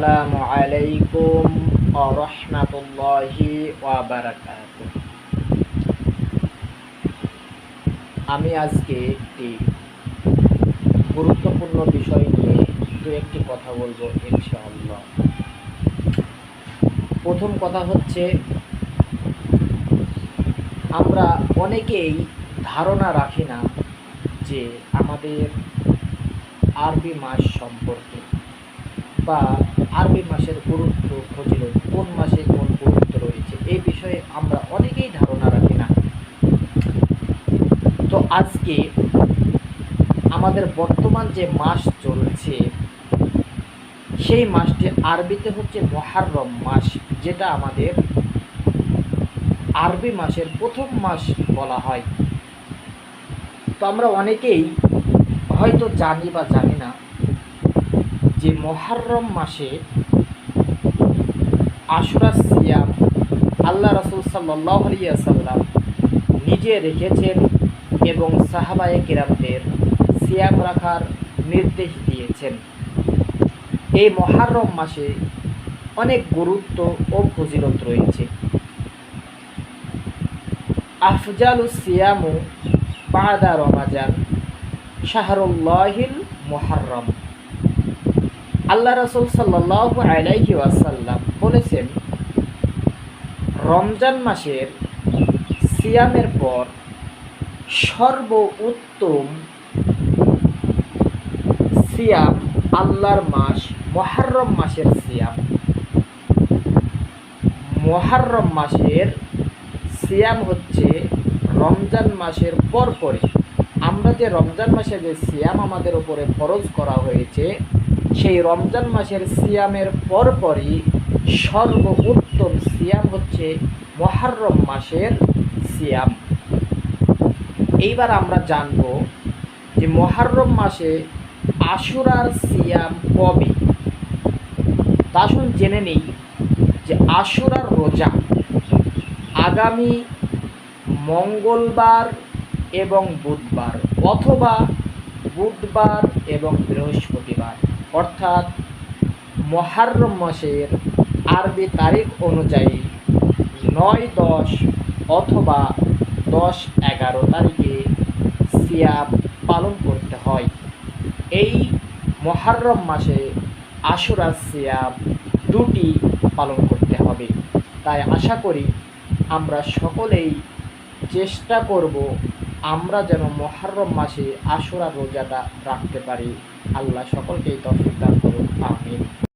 আসসালামু আলাইকুম ওয়া রাহমাতুল্লাহি ওয়া বারাকাতুহু। আমি আজকে একটি গুরুত্বপূর্ণ বিষয় নিয়ে একটি কথা বলবো ইনশাআল্লাহ। প্রথম কথা হচ্ছে, আমরা অনেকেই ধারণা রাখি না যে আমাদের আরবি মাস সম্পর্কে বা আরবি মাসের গুরুত্ব ফজিলত, কোন মাসে কোন গুরুত্ব রয়েছে, এই বিষয়ে আমরা অনেকেই ধারণা রাখি না। তো আজকে আমাদের বর্তমান যে মাস চলছে, সেই মাসটি আরবিতে হচ্ছে মুহররম মাস, যেটা আমাদের আরবি মাসের প্রথম মাস বলা হয়। তো আমরা অনেকেই হয়তো জানি বা জানি না যে মুহররম মাসে আশুরা সিয়াম আল্লাহ রাসূল সাল্লাল্লাহু আলাইহি ওয়াসাল্লাম নিজে রেখেছেন এবং সাহাবায়ে কিরামদের সিয়াম রাখার নির্দেশ দিয়েছেন। এই মুহররম মাসে অনেক গুরুত্ব ও ফজিলত রয়েছে। আফজালুস সিয়ামু বাদা রমাজান শাহরুল্লাহিল মুহররম। আল্লাহ রাসূল সাল্লাল্লাহু আলাইহি ওয়াসাল্লাম বলেছেন, রমজান মাসের সিয়ামের পর সর্বোত্তম সিয়াম আল্লাহর মাস মুহররম মাসের সিয়াম। মুহররম মাসের সিয়াম হচ্ছে রমজান মাসের পরপরই। আমরা যে রমজান মাসে যে সিয়াম আমাদের উপরে ফরজ করা হয়েছে, সেই রমজান মাসের সিয়ামের পরপরই সর্বোত্তম সিয়াম হচ্ছে মুহররম মাসের সিয়াম। এইবার আমরা জানব যে মুহররম মাসে আশুরার সিয়াম কবে। তা আসুন জেনে নেই যে আশুরার রোজা আগামী মঙ্গলবার এবং বুধবার, অথবা বুধবার এবং বৃহস্পতিবার, অর্থাৎ মুহররম মাসের আরবি তারিখ অনুযায়ী 9-10 অথবা 10-11 তারিখে সিয়াম পালন করতে হয়। এই মুহররম মাসে আশুরার সিয়াম দুটি পালন করতে হবে। তাই আশা করি আমরা সকলেই চেষ্টা করব আমরা যেন মুহররম মাসে আশুরার রোজাটা রাখতে পারি। আল্লাহ সকলকেই তৌফিক দান করুন। আমিন।